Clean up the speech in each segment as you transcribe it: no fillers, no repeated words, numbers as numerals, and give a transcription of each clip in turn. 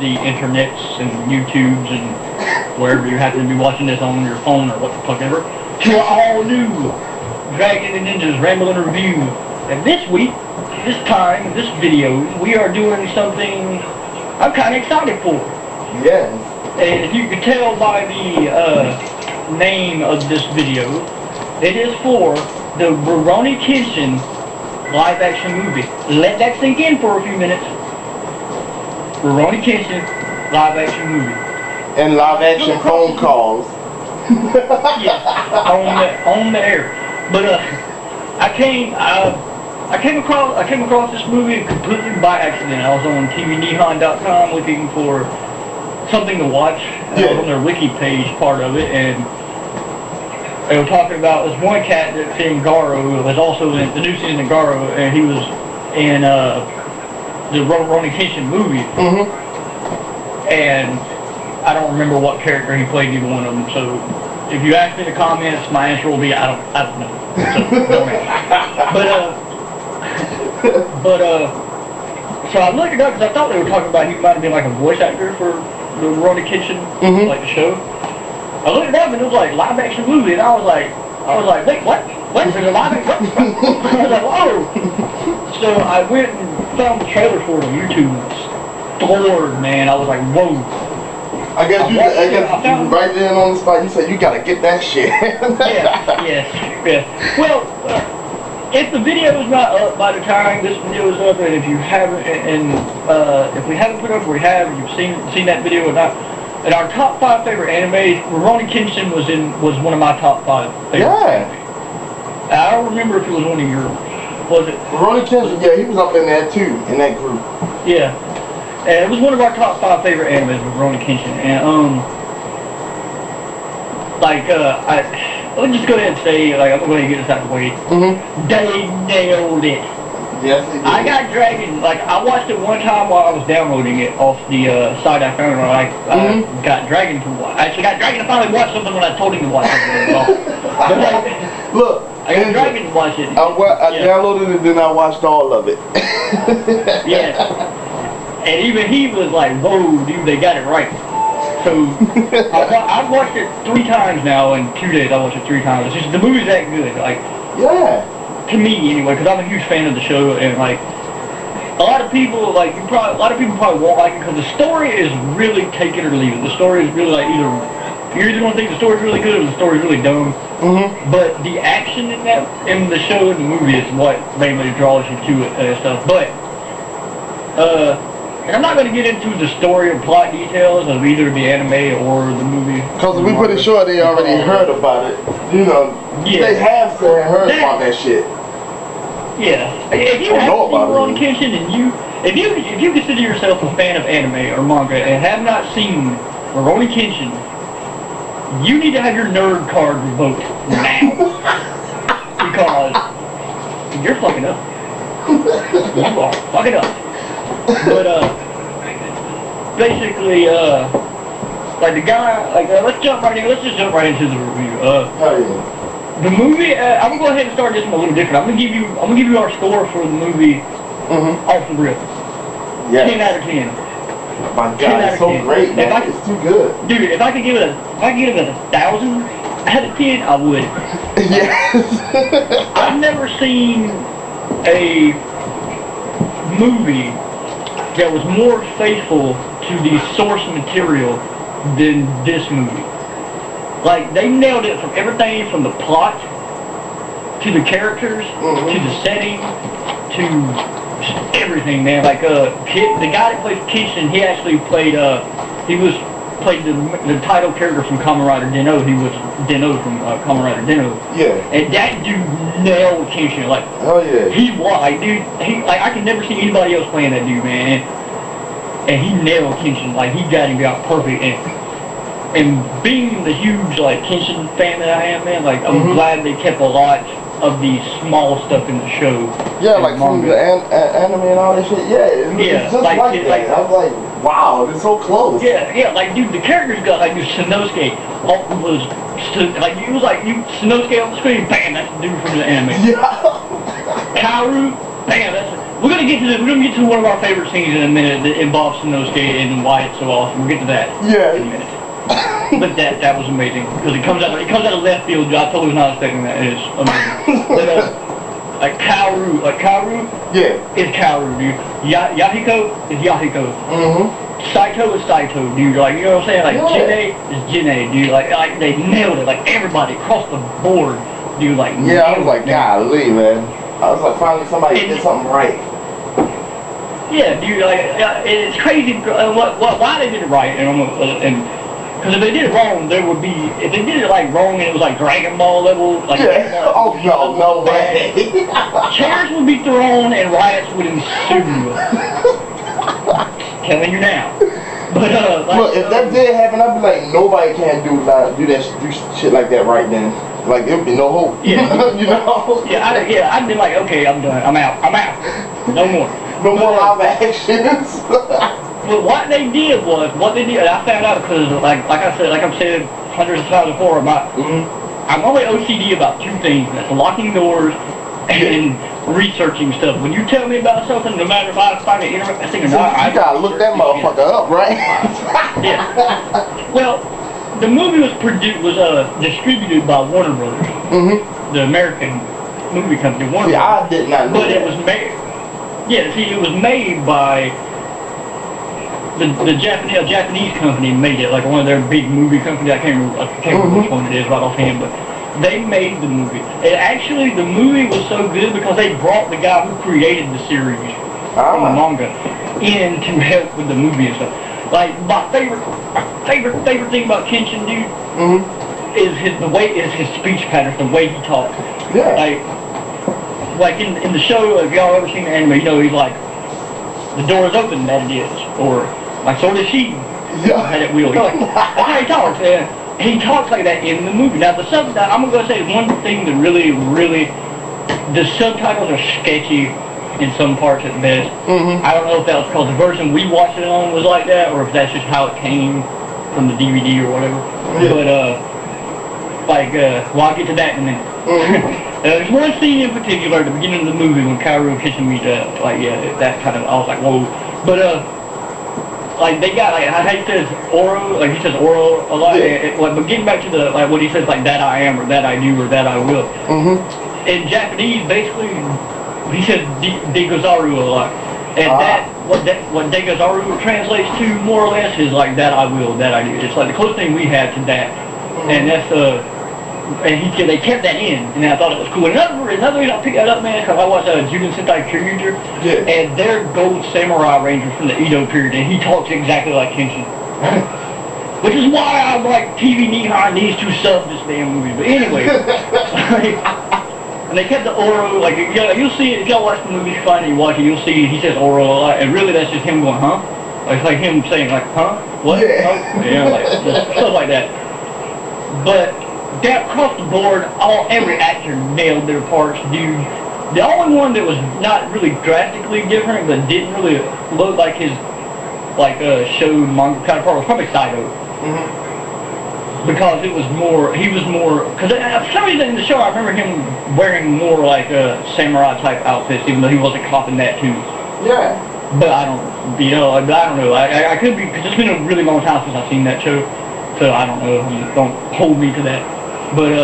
the internets and YouTubes and wherever you happen to be watching this on your phone or what the fuck ever, to an all new Dragon and Ninjas Rambling Review. And this week, this time, this video, we are doing something I'm kind of excited for. Yeah. And if you can tell by the name of this video, it is for the Rurouni Kenshin live action movie. Let that sink in for a few minutes. Rurouni Kenshin live action movie. And live action phone calls. Yes, on the air. But I came across this movie completely by accident. I was on tvnihon.com looking for something to watch. I was on their wiki page, part of it, and they were talking about this one cat that's in Garo, who was also in the new season of Garo, and he was in the Rurouni Kenshin movie. Mm-hmm. And I don't remember what character he played in either one of them. So if you ask me in the comments, my answer will be I don't know. So don't ask. So I looked it up because I thought they were talking about he might have been like a voice actor for the Rurouni Kenshin, like the show. I looked it up and it was like live action movie, and I was like, wait, what? What? Is it a live action? I was like, whoa. So I went and found the trailer for it on YouTube. Floored, man. I was like, whoa. I guess you right there on the spot. You said you gotta get that shit. Yes. Well, if the video is not up by the time this video is up, and if you haven't, if we haven't put up, or we have, you've seen that video or not. In our top 5 favorite animes, Rurouni Kenshin was one of my top 5 favorite animes. I don't remember if it was one of yours. Was it? Rurouni Kenshin, yeah, he was up in there too, in that group. Yeah. And it was one of our top 5 favorite animes, Rurouni Kenshin. And, I'll just go ahead and say, I'm going to go ahead and get this out of the way. Mm-hmm. They nailed it. Yes, they did. I got Dragon, I watched it one time while I was downloading it off the site I found where I got Dragon to watch. I actually got Dragon to finally watch something when I told him to watch something. But look, I got Dragon to watch it. I downloaded it and then I watched all of it. Yeah. And even he was like, whoa, dude, they got it right. So, I've watched it 3 times now in 2 days. I watched it 3 times. It's just, the movie's that good. Yeah. To me, anyway, because I'm a huge fan of the show, and a lot of people, a lot of people probably won't like it because the story is really take it or leave it. The story is really you're either going to think the story's really good or the story's really dumb. Mm-hmm. But the action in the show and the movie is what mainly draws you to it and stuff. But, and I'm not going to get into the story or plot details of either the anime or the movie. Because we're pretty sure they already heard about it. You know, they have heard about that shit. Yeah. If you haven't seen Rurouni Kenshin and if you consider yourself a fan of anime or manga and have not seen Rurouni Kenshin, you need to have your nerd card revoked now. Because you're fucking up. You are fucking up. But basically, the guy, let's just jump right into the review. The movie, I'm gonna go ahead and start this one a little different. I'm gonna give you our score for the movie off the rip. Yeah. 10 out of 10. My God, it's so great, man. It's too good. Dude, if I could give it a 1,000 out of 10, I would. Yes. I've never seen a movie that was more faithful to the source material than this movie. They nailed it from everything from the plot to the characters to the setting to just everything, man. The guy that plays Kenshin, he actually played the title character from Kamen Rider Den-O. He was Den-O from Kamen Rider Den-O. Yeah. And that dude nailed Kenshin. Oh yeah. He was dude. I can never see anybody else playing that dude, man. And he nailed Kenshin. He got him out perfect. And being the huge Kenshin fan that I am, man, I'm glad they kept a lot of the small stuff in the show. Yeah, from the anime and all that shit. Yeah, it's just that. I was like, wow, it's so close. Yeah, dude, the characters got dude, Sanosuke was Sanosuke on the screen, bam, that's the dude from the anime. Yeah. Kaoru, bam, we're gonna get to one of our favorite scenes in a minute that involves Sanosuke and why it's so awesome. We'll get to that in a minute. But that was amazing because it comes out of left field. I totally was not expecting that. It is amazing. But like Kaoru, is Kaoru, dude. Yahiko is Yahiko. Saito is Saito, dude. Like, you know what I'm saying? Like Jinei is Jinei, dude. Like they nailed it. Like everybody across the board, dude. Like I was like, golly, man. I was like, finally somebody did something right. Yeah, dude. Like it's crazy. Why they did it right, and because if they did it wrong, there would be. If they did it like wrong and it was like Dragon Ball level, like no way. Chairs would be thrown and riots would ensue. Telling you now. But look, if that did happen, I'd be like, nobody can do shit like that right then. Like there'd be no hope. Yeah. You know. I'd be like, okay, I'm done. I'm out. No more. No more live actions. But what they did, and I found out because, like I've said hundreds of times before, I'm only OCD about two things: that's locking doors and researching stuff. When you tell me about something, no matter if I find it interesting or not, you gotta look that motherfucker up, right? Yeah. Well, the movie was distributed by Warner Brothers, the American movie company. Warner Brothers. I did not know but that. It was made. Yeah, see, it was made by the Japanese company made it, like one of their big movie companies. I can't remember which one it is right offhand, but they made the movie. And actually, the movie was so good because they brought the guy who created the series from the manga in to help with the movie and stuff. Like my favorite thing about Kenshin, dude, is his speech patterns, the way he talks. Yeah. Like in the show, if y'all ever seen the anime, you know he's like, the door is open, that it is, or like so does she. Had it wheel. That's how he talks. He talks like that in the movie. Now I'm gonna say one thing that really, the subtitles are sketchy in some parts at best. I don't know if that was because the version we watched it on was like that, or if that's just how it came from the DVD or whatever. But I'll get to that in a minute. There's one scene in particular at the beginning of the movie when Kaoru Kenshin meets that kind of, I was like, whoa. But like they got how he says oro, like he says oro a lot. But getting back to the what he says like that I am or that I do or that I will. In Japanese, basically, he says degozaru a lot, and what degozaru translates to more or less is like that I will, that I do. It's like the closest thing we have to that, and that's and they kept that in, and I thought it was cool. Another reason I picked that up, man, because I watched Juden Sentai Kyuuger, and they're gold samurai rangers from the Edo period, and he talks exactly like Kenshin. Which is why I'm like, TV Nihon needs to sub this damn movie. But anyway, and they kept the oro, like, you'll see it, if y'all watch the movie, fine, you watch it, you'll see he says oro a lot, and really that's just him going, huh? Like, it's like him saying, like, huh? What? Yeah, like, stuff like that. But that across the board, every actor nailed their parts, dude. The only one that was not really drastically different, but didn't really look like his, show manga kind of part was probably Saito. Because he was more, because for some reason in the show I remember him wearing more like samurai type outfits, even though he wasn't copping that too. Yeah. But I don't know. I could be, because it's been a really long time since I've seen that show, so I don't know. Don't hold me to that. But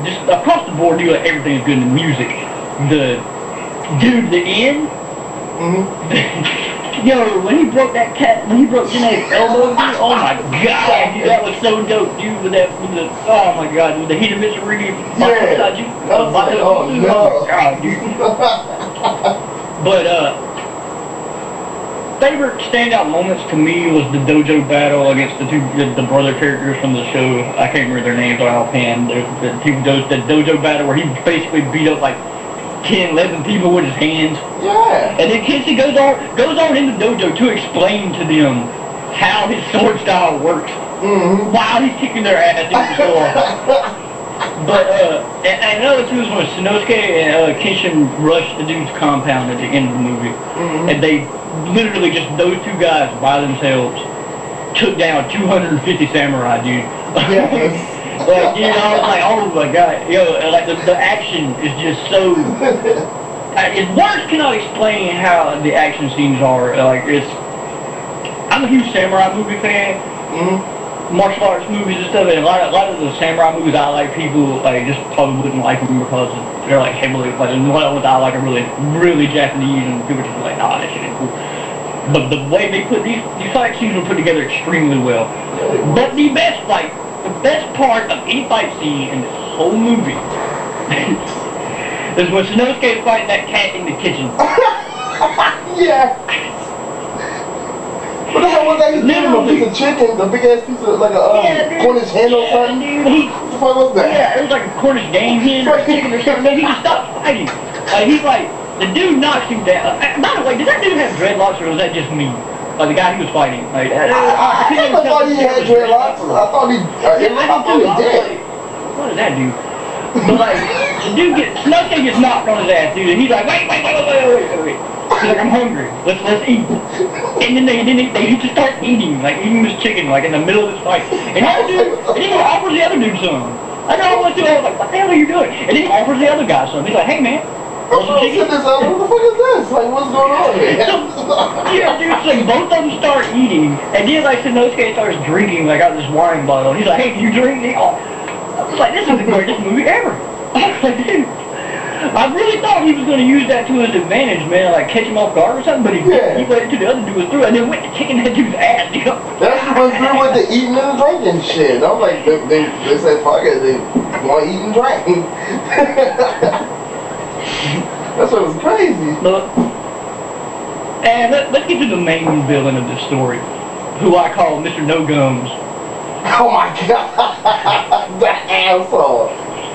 just across the board, dude, everything is good in the music. The end. Yo, when he broke Janae's elbow, dude, oh my god, dude, that was so dope, dude, oh my god, with the heat of misery, oh my god, dude. But, favorite standout moments to me was the dojo battle against the brother characters from the show. I can't remember their names offhand. The dojo battle where he basically beat up like 10, 11 people with his hands. Yeah. And then Kenshin goes on in the dojo to explain to them how his sword style works while he's kicking their ass in the floor. But and another two is when Sanosuke and Kenshin rushed the dude's compound at the end of the movie, and they literally just those two guys by themselves took down 250 samurai, dude. Like, dude, I was like, oh my god, yo, like the action is just so, words cannot explain how the action scenes are. Like I'm a huge samurai movie fan. Martial arts movies and stuff, and a lot of the samurai movies I like, people like just probably wouldn't like them because they're like heavily, like a lot of ones I like are really Japanese, and people just be like, nah, that shit ain't cool. But the way they put these fight scenes were put together extremely well. But the best part of any fight scene in this whole movie is when Sanosuke's fighting that cat in the kitchen. Yeah. What the hell was that? He's giving him a piece of chicken, a big ass piece of like a Cornish hen or something. Dude, what was that? Yeah, it was like a Cornish game hen or chicken or something. Then he stopped fighting. Like he's like, the dude knocks him down. By the way, did that dude have dreadlocks or was that just me? Like the guy he was fighting. Like I thought he had dreadlocks. I thought he did. What did that do? But like, the dude Sanosuke gets knocked on his ass, dude, and he's like, wait. He's like, I'm hungry. Let's eat. And then they just start eating this chicken, like in the middle of this fight. And then he offers the other dude some. I know I was like, what the hell are you doing? And then he offers the other guy some. He's like, hey man. What the fuck is this? Like, what's going on here? Yeah, dude, so like both of them start eating, and then like Sanosuke starts drinking like out of this wine bottle. He's like, hey, can you drink? I was like, this is the greatest movie ever. I was like, dude. I really thought he was going to use that to his advantage, man, like catch him off guard or something, but he waited until the other dude was through and then went to kicking that dude's ass, you know? That's what went through with the eating and the drinking shit. I'm like, they said, fuck it, they want to eat and drink. That's what was crazy. Look, and let's get to the main villain of this story, who I call Mr. No Gums. Oh my god, the asshole.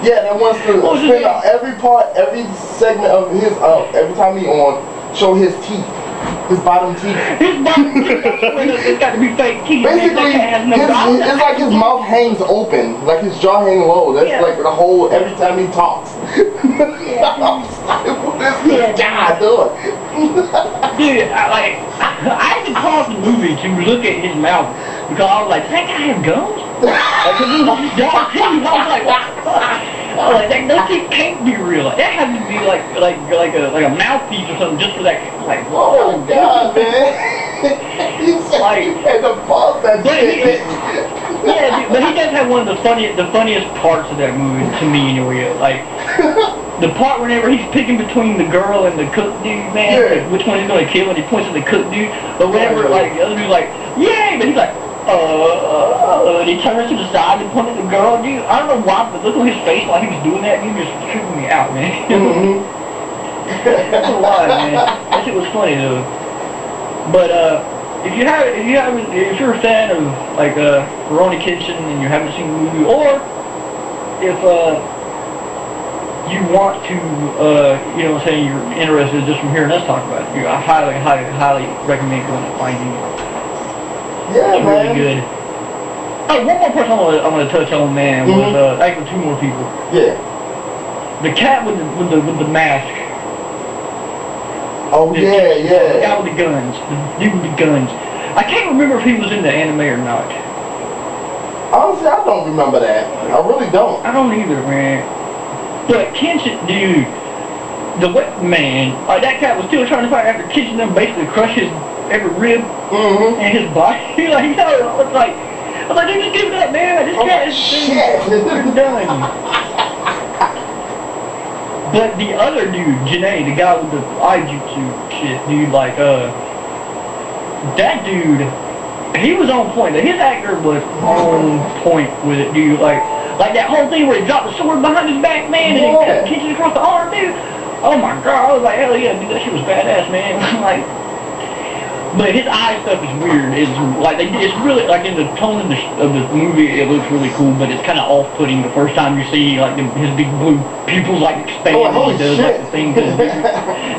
Yeah, that wants to spend every segment of his, every time he on, show his teeth. His bottom teeth. His bottom teeth, it's got to be fake teeth. Basically, it's like his mouth hangs open, like his jaw hangs low. That's like the whole, every time he talks. What is this guy doing? Dude, I had to pause the movie to look at his mouth, because I was like, does that guy have gums? Like, his jaw teeth, I was like, what the fuck? I was like, those teeth can't be real. Like, that has to be like a mouthpiece or something just for that. Like, oh my god, man. He's like, had to pause that shit. Yeah, dude, but he does have one of the funniest parts of that movie, to me anyway. Like, the part whenever he's picking between the girl and the cook dude, man, like, which one he's gonna kill, and he points at the cook dude. But whenever, like, the other dude's like, yay, but he's like, and he turns to the side and points at the girl, dude. I don't know why, but look at his face while he was doing that, dude, just tripping me out, man. That's a lot, man. That shit was funny though. But if you're a fan of like Rurouni Kenshin and you haven't seen the movie, or if you want to, you know what I'm saying, you're interested just from hearing us talk about it, I highly recommend going and finding it. Yeah, it's man. Really good. Oh, one more person I want to touch on, man, was actually two more people. Yeah. The cat with the mask. Oh The guy with the guns. The dude with the guns. I can't remember if he was in the anime or not. Honestly, I don't remember that. I really don't. I don't either, man. But Kenshin, dude, that cat was still trying to fight after Kenshin them basically crushed his every rib and his body. I was like, dude, just give it up, man. This cat is done. But the other dude, Janae, the guy with the Ijutsu shit, dude, like, that dude, he was on point. His actor was on point with it, dude. Like that whole thing where he dropped the sword behind his back, man, and he kicked it across the arm, dude. Oh my god, I was like, hell yeah, dude, that shit was badass, man. Like, but his eye stuff is weird. It's really, like, in the tone of the movie, it looks really cool, but it's kind of off-putting the first time you see, like, his big blue pupils, like, expand when he does, like, the thing.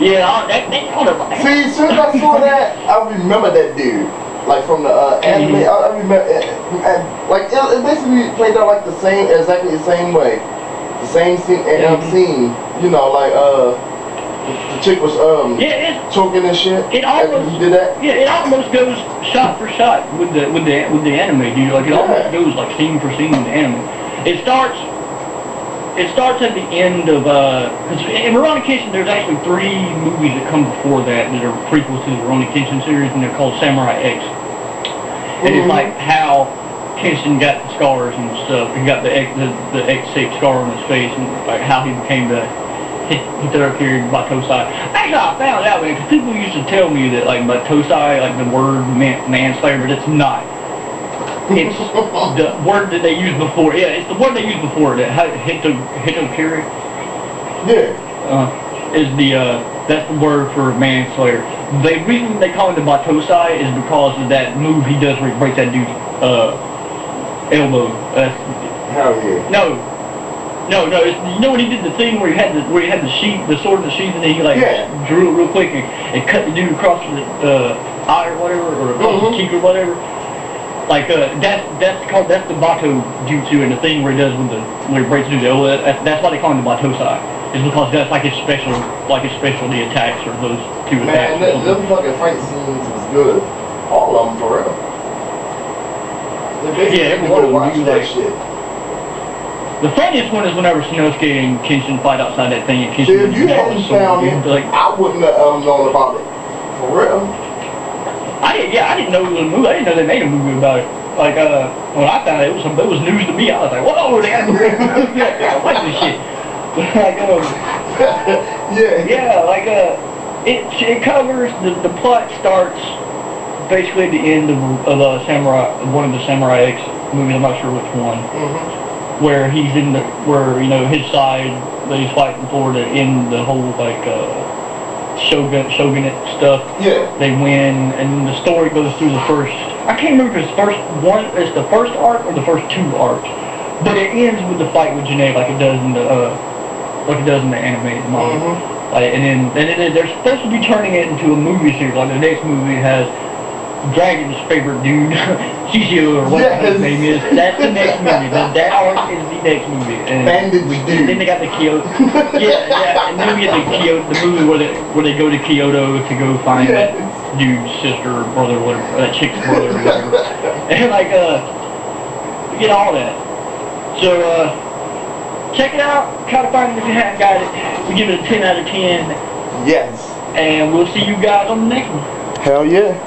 Yeah, that kind of... See, as soon as I saw that, I remember that dude. Like, from the anime, I remember, like, it basically played out, like, exactly the same way. The same scene, you know, like, the chick was choking and shit. It almost he did that. Yeah, it almost goes shot for shot with the anime, dude. Like it almost goes like scene for scene with the anime. It starts it starts at the end of, cause in Rurouni Kenshin there's actually 3 movies that come before that are prequels to the Rurouni Kenshin series, and they're called Samurai X. And it's like how Kenshin got the scars and stuff. He got the X-shaped scar on his face, and like how he became the Hitotokiri Batosai. Actually, I found out, man, because people used to tell me that like Batosai, like the word meant manslayer, but it's not. It's the word that they used before. Yeah, it's the word they used before. That Hitotokiri. Yeah. Is the that's the word for manslayer. The reason they call him the Batosai is because of that move he does where he breaks that dude's elbow. Hell yeah. No. It's, you know when he did the thing where he had the sheath, the sword in the sheath, and then he like drew it real quick and cut the dude across the eye or whatever, or across the cheek or whatever. Like that's the Bato jutsu, and the thing where he does where he breaks the dude's elbow. That's why they call him the Batosai. Is because that's like his specialty attacks, or those 2 attacks. Man, them fucking fight scenes was good. All of them, for real. Yeah, everyone watch that shit. The funniest one is whenever Sanosuke and Kenshin fight outside that thing, and Kenshin... Dude, if you hadn't found it, like, I wouldn't have known about it. For real. I didn't know it was a movie. I didn't know they made a movie about it. Like, when I found it, it was news to me. I was like, whoa, they got a movie. I like this shit. Like, it covers, the plot starts basically at the end of one of the Samurai X movies, I'm not sure which one, where he's his side that he's fighting for to end the whole, like, shogunate stuff. Yeah. They win, and the story goes through the first, I can't remember if it's the first arc or the first 2 arcs, but it ends with the fight with Janae like it does in the animated manga. Like, and then they're supposed to be turning it into a movie series. Like the next movie has Dragon's favorite dude, Shishio, or whatever his name is. That's the next movie. That arc is the next movie. And then they got the Kyoto. And then we get the movie where they go to Kyoto to go find that dude's sister or brother, or whatever, that chick's brother, or whatever. And like we get all that. So check it out. Try to find it if you haven't got it. We give it a 10 out of 10. Yes. And we'll see you guys on the next one. Hell yeah.